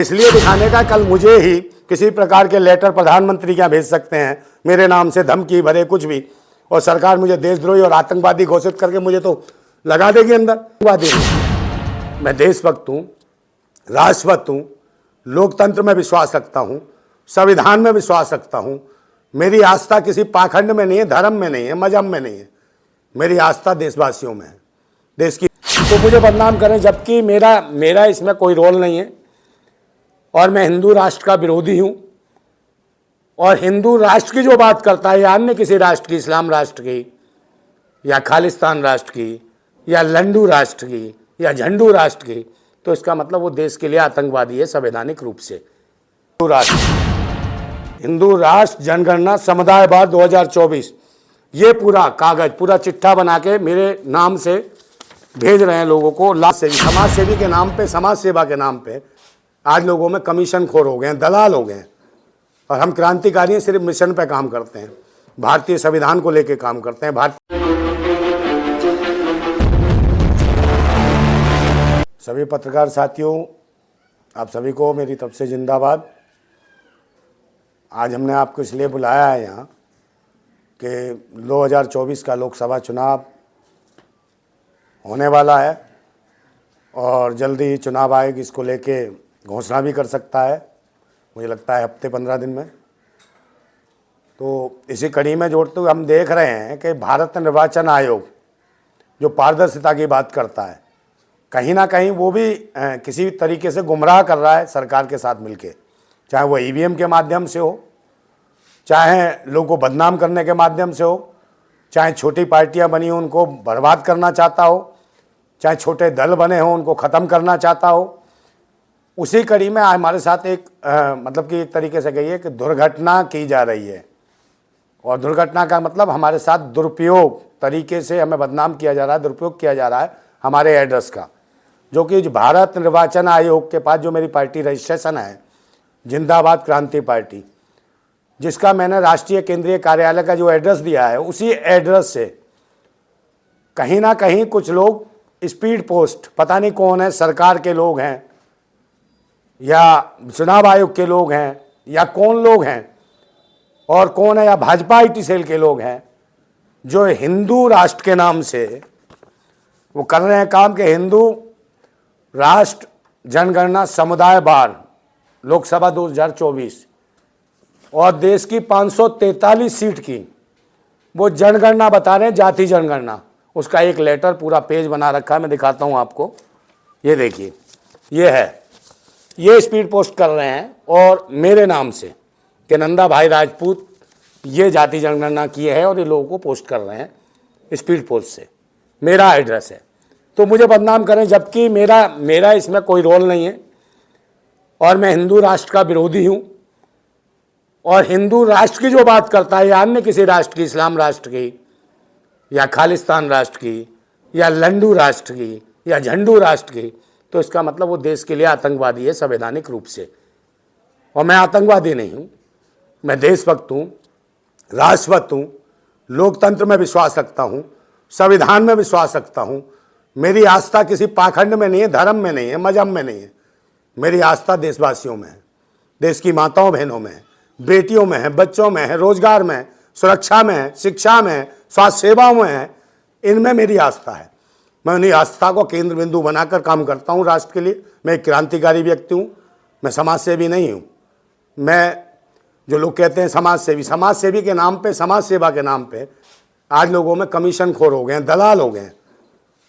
इसलिए दिखाने का कल मुझे ही किसी प्रकार के लेटर प्रधानमंत्री क्या भेज सकते हैं मेरे नाम से धमकी भरे कुछ भी, और सरकार मुझे देशद्रोही और आतंकवादी घोषित करके मुझे तो लगा देगी अंदर। आतंकवादी मैं देशभक्त हूँ, राष्ट्रभक्त हूँ, लोकतंत्र में विश्वास रखता हूँ, संविधान में विश्वास रखता हूँ। मेरी आस्था किसी पाखंड में नहीं है, धर्म में नहीं है, मजहब में नहीं है, मेरी आस्था देशवासियों में है, देश की। तो मुझे बदनाम करें जबकि मेरा इसमें कोई रोल नहीं है, और मैं हिंदू राष्ट्र का विरोधी हूँ। और हिंदू राष्ट्र की जो बात करता है या अन्य किसी राष्ट्र की, इस्लाम राष्ट्र की या खालिस्तान राष्ट्र की या लंडू राष्ट्र की या झंडू राष्ट्र की, तो इसका मतलब वो देश के लिए आतंकवादी है संवैधानिक रूप से। हिंदू राष्ट्र जनगणना समुदायवाद 2024, ये पूरा कागज, पूरा चिट्ठा बना के मेरे नाम से भेज रहे हैं लोगों को। समाज सेवी के नाम पे, समाज सेवा के नाम पे आज लोगों में कमीशन खोर हो गए हैं, दलाल हो गए हैं। और हम क्रांतिकारी हैं, सिर्फ मिशन पे काम करते हैं, भारतीय संविधान को लेके काम करते हैं। सभी पत्रकार साथियों, आप सभी को मेरी तरफ से जिंदाबाद। आज हमने आपको इसलिए बुलाया है यहाँ कि 2024 का लोकसभा चुनाव होने वाला है और जल्दी ही चुनाव आयोग इसको लेके घोषणा भी कर सकता है, मुझे लगता है हफ्ते 15 दिन में। तो इसी कड़ी में जोड़ते हुए हम देख रहे हैं कि भारत निर्वाचन आयोग जो पारदर्शिता की बात करता है, कहीं ना कहीं वो भी किसी तरीके से गुमराह कर रहा है सरकार के साथ मिलके, चाहे वो ईवीएम के माध्यम से हो, चाहे लोगों को बदनाम करने के माध्यम से हो, चाहे छोटी पार्टियां बनी हो उनको बर्बाद करना चाहता हो, चाहे छोटे दल बने हों उनको ख़त्म करना चाहता हो। उसी कड़ी में हमारे साथ एक मतलब कि एक तरीके से कहिए कि दुर्घटना की जा रही है, और दुर्घटना का मतलब हमारे साथ दुरुपयोग तरीके से हमें बदनाम किया जा रहा है, दुरुपयोग किया जा रहा है हमारे एड्रेस का, जो कि भारत निर्वाचन आयोग के पास जो मेरी पार्टी रजिस्ट्रेशन है, जिंदाबाद क्रांति पार्टी, जिसका मैंने राष्ट्रीय केंद्रीय कार्यालय का जो एड्रेस दिया है, उसी एड्रेस से कहीं ना कहीं कुछ लोग स्पीड पोस्ट, पता नहीं कौन है, सरकार के लोग हैं या चुनाव आयोग के लोग हैं या कौन लोग हैं और कौन है, या भाजपा आईटी सेल के लोग हैं, जो हिंदू राष्ट्र के नाम से वो कर रहे हैं काम के हिंदू राष्ट्र जनगणना समुदायवाद लोकसभा 2024 और देश की 543 सीट की वो जनगणना बता रहे हैं, जाति जनगणना। उसका एक लेटर पूरा पेज बना रखा है, मैं दिखाता हूं आपको, ये देखिए, ये है, ये स्पीड पोस्ट कर रहे हैं और मेरे नाम से कि नंदा भाई राजपूत ये जाति जनगणना किए है, और ये लोगों को पोस्ट कर रहे हैं स्पीड पोस्ट से, मेरा एड्रेस है। तो मुझे बदनाम करें जबकि मेरा इसमें कोई रोल नहीं है, और मैं हिंदू राष्ट्र का विरोधी हूँ। और हिंदू राष्ट्र की जो बात करता है या अन्य किसी राष्ट्र की, इस्लाम राष्ट्र की या खालिस्तान राष्ट्र की या लंडू राष्ट्र की या झंडू राष्ट्र की, तो इसका मतलब वो देश के लिए आतंकवादी है संवैधानिक रूप से। और मैं आतंकवादी नहीं हूँ, मैं देशभक्त हूँ, राष्ट्रभक्त हूँ, लोकतंत्र में विश्वास रखता हूँ, संविधान में विश्वास रखता हूँ। मेरी आस्था किसी पाखंड में नहीं है, धर्म में नहीं है, मजहब में नहीं है, मेरी आस्था देशवासियों में है, देश की माताओं बहनों में है, बेटियों में है, बच्चों में है, रोजगार में है, सुरक्षा में है, शिक्षा में है, स्वास्थ्य सेवाओं में है, इनमें मेरी आस्था है। मैं उन्हीं आस्था को केंद्र बिंदु बनाकर काम करता हूँ राष्ट्र के लिए। मैं एक क्रांतिकारी व्यक्ति हूँ, मैं समाज सेवी नहीं हूँ। मैं, जो लोग कहते हैं समाज सेवी के नाम पे, समाज सेवा के नाम पे आज लोगों में कमीशन खोर हो गए हैं, दलाल हो गए हैं।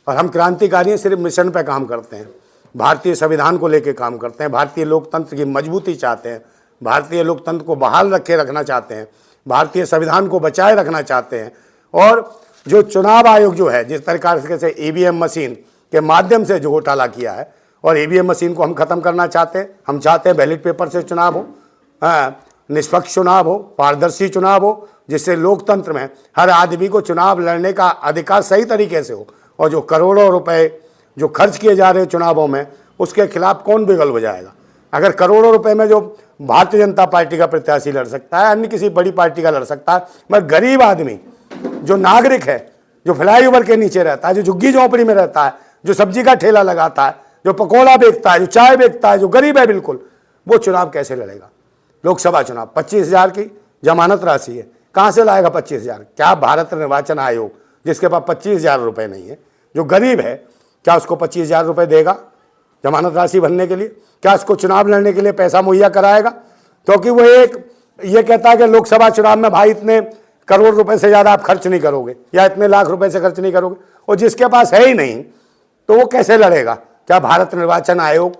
और हम क्रांतिकारी हैं, सिर्फ मिशन पे काम करते हैं, भारतीय संविधान को लेके काम करते हैं, भारतीय लोकतंत्र की मजबूती चाहते हैं, भारतीय लोकतंत्र को बहाल रखना चाहते हैं, भारतीय संविधान को बचाए रखना चाहते हैं। और जो चुनाव आयोग जो है, जिस तरीके से ईवीएम मशीन के माध्यम से जो घोटाला किया है, और ईवीएम मशीन को हम ख़त्म करना चाहते हैं। हम चाहते हैं बैलेट पेपर से चुनाव हो, निष्पक्ष चुनाव हो, पारदर्शी चुनाव हो, जिससे लोकतंत्र में हर आदमी को चुनाव लड़ने का अधिकार सही तरीके से हो। और जो करोड़ों रुपए जो खर्च किए जा रहे हैं चुनावों में, उसके खिलाफ कौन बिगल बजाएगा। अगर करोड़ों रुपए में जो भारतीय जनता पार्टी का प्रत्याशी लड़ सकता है, अन्य किसी बड़ी पार्टी का लड़ सकता है, मगर गरीब आदमी जो नागरिक है, जो फ्लाईओवर के नीचे रहता है, जो झुग्गी झोंपड़ी में रहता है, जो सब्जी का ठेला लगाता है, जो पकौड़ा बेचता है, जो चाय बेचता है, जो गरीब है बिल्कुल, वो चुनाव कैसे लड़ेगा? लोकसभा चुनाव 25,000 की जमानत राशि है, कहाँ से लाएगा 25,000? क्या भारत निर्वाचन आयोग जिसके पास 25,000 रुपये नहीं है, जो गरीब है, क्या उसको 25,000 रुपये देगा जमानत राशि भरने के लिए? क्या उसको चुनाव लड़ने के लिए पैसा मुहैया कराएगा? क्योंकि वो ये कहता है कि लोकसभा चुनाव में भाई इतने करोड़ रुपए से ज़्यादा आप खर्च नहीं करोगे या इतने लाख रुपए से खर्च नहीं करोगे, और जिसके पास है ही नहीं तो वो कैसे लड़ेगा? क्या भारत निर्वाचन आयोग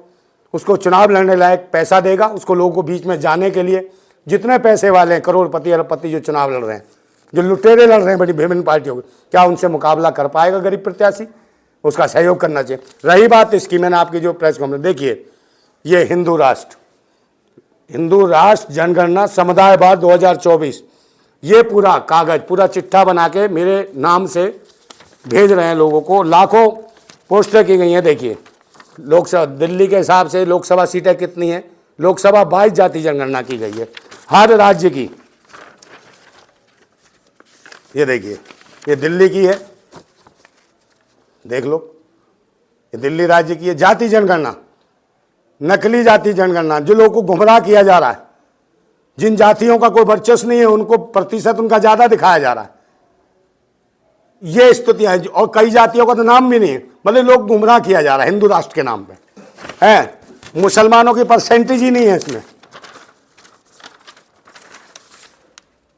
उसको चुनाव लड़ने लायक पैसा देगा? उसको लोगों को बीच में जाने के लिए, जितने पैसे वाले हैं, करोड़पति अरबपति जो चुनाव लड़ रहे हैं, जो लुटेरे लड़ रहे हैं बड़ी विभिन्न पार्टियों के, क्या उनसे मुकाबला कर पाएगा गरीब प्रत्याशी? उसका सहयोग करना चाहिए। रही बात इसकी, मैंने आपकी जो प्रेस कॉन्फ्रेंस देखिए, ये हिंदू राष्ट्र जनगणना समुदायवाद 2024, ये पूरा कागज, पूरा चिट्ठा बना के मेरे नाम से भेज रहे हैं लोगों को। लाखों पोस्टर की गई हैं। देखिए लोकसभा, दिल्ली के हिसाब से लोकसभा सीटें कितनी हैं? लोकसभा 22 जाति जनगणना की गई है हर राज्य की। ये देखिए, ये दिल्ली की है, देख लो, ये दिल्ली राज्य की है। जाति जनगणना, नकली जाति जनगणना, जो लोगों को गुमराह किया जा रहा है, जिन जातियों का कोई वर्चस्व नहीं है उनको प्रतिशत उनका ज्यादा दिखाया जा रहा है, ये स्थितियां हैं। और कई जातियों का तो नाम भी नहीं है, मतलब लोग गुमराह किया जा रहा है हिंदू राष्ट्र के नाम पे है। मुसलमानों की परसेंटेज ही नहीं है इसमें।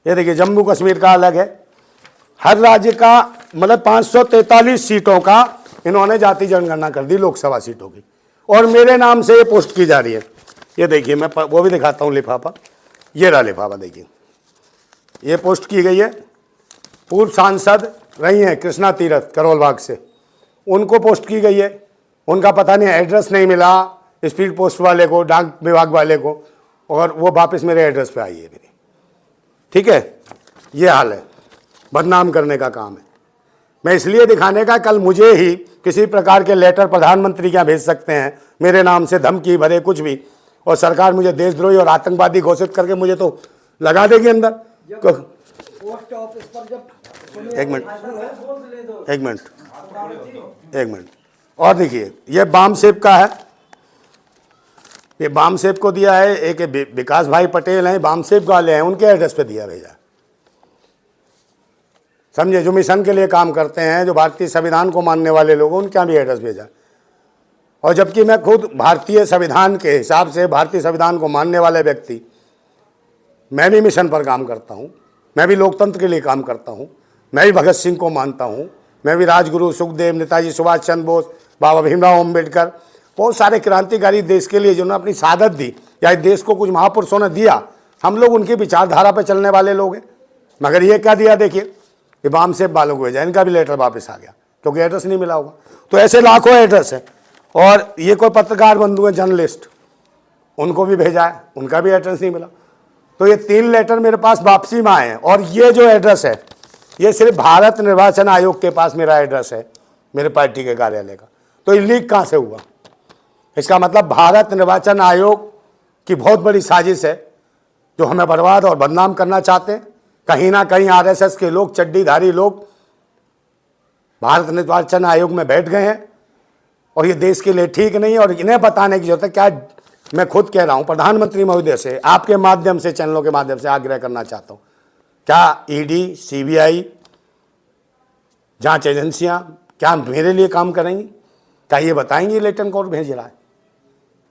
ये देखिए, जम्मू कश्मीर का अलग है। हर राज्य का मतलब 543 सीटों का इन्होंने जाति जनगणना कर दी लोकसभा सीटों की, और मेरे नाम से ये पोस्ट की जा रही है। ये देखिए, मैं वो भी दिखाता हूँ लिफाफा, ये रहा लिफाफा, देखिए ये पोस्ट की गई है। पूर्व सांसद रही हैं कृष्णा तीरथ करोल बाग से, उनको पोस्ट की गई है। उनका पता नहीं एड्रेस नहीं मिला स्पीड पोस्ट वाले को, डाक विभाग वाले को, और वो वापस मेरे एड्रेस पे आई है मेरी। ठीक है, ये हाल है, बदनाम करने का काम है। मैं इसलिए दिखाने का, कल मुझे ही किसी प्रकार के लेटर प्रधानमंत्री क्या भेज सकते हैं मेरे नाम से, धमकी भरे कुछ भी, और सरकार मुझे देशद्रोही और आतंकवादी घोषित करके मुझे तो लगा देगी अंदर। पोस्ट ऑफिस पर जब एक मिनट और देखिए, ये बाम सेब का है, ये बाम सेब को दिया है, एक विकास भाई पटेल हैं, बाम सेब वाले हैं, उनके एड्रेस पे दिया भेजा, समझे, जो मिशन के लिए काम करते हैं, जो भारतीय संविधान को मानने वाले लोग, उनके यहाँ भी एड्रेस भेजा। और जबकि मैं खुद भारतीय संविधान के हिसाब से, भारतीय संविधान को मानने वाले व्यक्ति, मैं भी मिशन पर काम करता हूँ, मैं भी लोकतंत्र के लिए काम करता हूँ, मैं भी भगत सिंह को मानता हूँ, मैं भी राजगुरु सुखदेव, नेताजी सुभाष चंद्र बोस, बाबा भीमराव अम्बेडकर, बहुत सारे क्रांतिकारी देश के लिए जिन्होंने अपनी शहादत दी, या इस देश को कुछ महापुरुषों ने दिया, हम लोग उनकी विचारधारा पर चलने वाले लोग हैं। मगर ये क्या दिया, देखिए, ये बाम सेब वालों को भेजा, इनका भी लेटर वापस आ गया क्योंकि एड्रेस नहीं मिला होगा। तो ऐसे लाखों एड्रेस है। और ये कोई पत्रकार बंधु है, जर्नलिस्ट, उनको भी भेजा है, उनका भी एड्रेस नहीं मिला। तो ये 3 लेटर मेरे पास वापसी में आए हैं। और ये जो एड्रेस है, ये सिर्फ भारत निर्वाचन आयोग के पास मेरा एड्रेस है, मेरे पार्टी के कार्यालय का। तो ये लीक कहाँ से हुआ? इसका मतलब भारत निर्वाचन आयोग की बहुत बड़ी साजिश है, जो हमें बर्बाद और बदनाम करना चाहते हैं। कहीं ना कहीं आरएसएस के लोग, चड्डीधारी लोग भारत निर्वाचन आयोग में बैठ गए हैं, और ये देश के लिए ठीक नहीं है। और इन्हें बताने की जरूरत है। क्या मैं खुद कह रहा हूं, प्रधानमंत्री महोदय से आपके माध्यम से, चैनलों के माध्यम से आग्रह करना चाहता हूं, क्या ईडी, सीबीआई, जांच एजेंसियां क्या मेरे लिए काम करेंगी? क्या ये बताएंगी लेटर कौन भेज रहा है?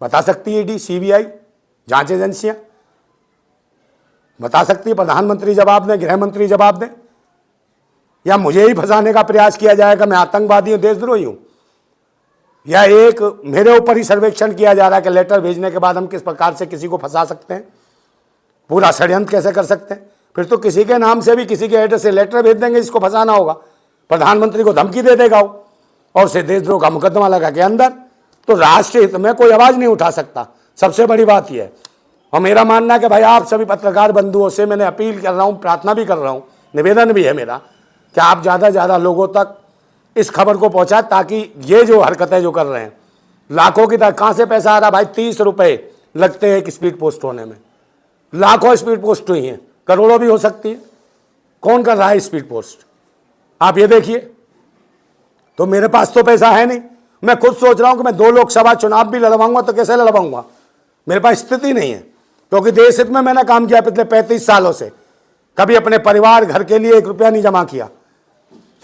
बता सकती है ईडी, सीबीआई, जांच एजेंसियां बता सकती है। प्रधानमंत्री जवाब दें, गृह मंत्री जवाब दें, या मुझे ही फंसाने का प्रयास किया जाएगा, मैं आतंकवादी हूं, देशद्रोही हूं, या एक मेरे ऊपर ही सर्वेक्षण किया जा रहा है कि लेटर भेजने के बाद हम किस प्रकार से किसी को फंसा सकते हैं, पूरा षड्यंत्र कैसे कर सकते हैं। फिर तो किसी के नाम से भी, किसी के एड्रेस से लेटर भेज देंगे, इसको फंसाना होगा, प्रधानमंत्री को धमकी दे देगा वो, और उसे देशद्रोह का मुकदमा लगा के अंदर। तो राष्ट्र हित में कोई आवाज़ नहीं उठा सकता, सबसे बड़ी बात यह है। और मेरा मानना है कि भाई आप सभी पत्रकार बंधुओं से मैंने अपील कर रहा हूँ, प्रार्थना भी कर रहा हूँ, निवेदन भी है मेरा, कि आप ज़्यादा से ज़्यादा लोगों तक इस खबर को पहुँचाएं, ताकि ये जो हरकतें जो कर रहे हैं, लाखों की तरह, कहाँ से पैसा आ रहा भाई? 30 रुपये लगते हैं एक स्पीड पोस्ट होने में, लाखों स्पीड पोस्ट हुई हैं, करोड़ों भी हो सकती है। कौन कर रहा है स्पीड पोस्ट? आप ये देखिए। तो मेरे पास तो पैसा है नहीं। मैं खुद सोच रहा हूं कि मैं 2 लोकसभा चुनाव भी लड़वाऊंगा तो कैसे लड़वाऊंगा? मेरे पास स्थिति नहीं है, क्योंकि देश हित में मैंने काम किया पिछले 35 सालों से। कभी अपने परिवार घर के लिए 1 रुपया नहीं जमा किया,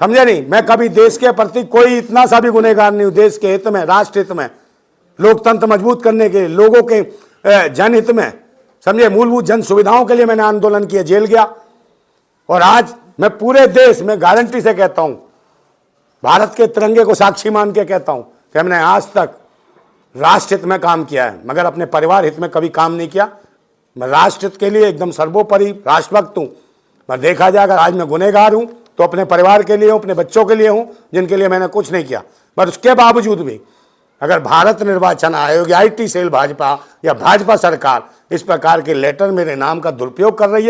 समझे नहीं। मैं कभी देश के प्रति कोई इतना सा भी गुनहगार नहीं हूं। देश के हित में, राष्ट्र हित में, लोकतंत्र मजबूत करने के, लोगों के जनहित में, समझे, मूलभूत जन सुविधाओं के लिए मैंने आंदोलन किया, जेल गया। और आज मैं पूरे देश में गारंटी से कहता हूं, भारत के तिरंगे को साक्षी मान के कहता हूं कि हमने आज तक राष्ट्र हित में काम किया है, मगर अपने परिवार हित में कभी काम नहीं किया। मैं राष्ट्र हित के लिए एकदम सर्वोपरि राष्ट्रभक्त हूं। मैं देखा जाए, अगर आज मैं गुनहगार हूं तो अपने परिवार के लिए हूं, अपने बच्चों के लिए हूं, जिनके लिए मैंने कुछ नहीं किया। पर उसके बावजूद भी अगर भारत निर्वाचन आयोग या IT सेल भाजपा या भाजपा सरकार इस प्रकार के लेटर मेरे नाम का दुरुपयोग कर रही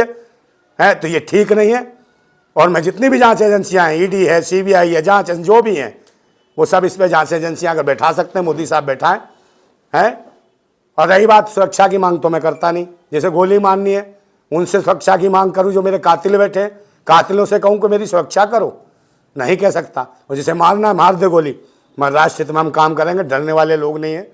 है तो ये ठीक नहीं है। और मैं जितनी भी जांच एजेंसियां हैं, ED है, CBI है, जांच जो भी हैं, वो सब इस पर जांच एजेंसियां अगर बैठा सकते हैं, मोदी साहब बैठाएं हैं। और रही बात सुरक्षा की मांग, तो मैं करता नहीं। जैसे गोली मारनी है, उनसे सुरक्षा की मांग करूं जो मेरे कातिल बैठे, कातिलों से कहूं कि मेरी सुरक्षा करो, नहीं कह सकता। और जिसे मारना है मार दे गोली। मैं राष्ट्र हित में हम काम करेंगे, डरने वाले लोग नहीं हैं।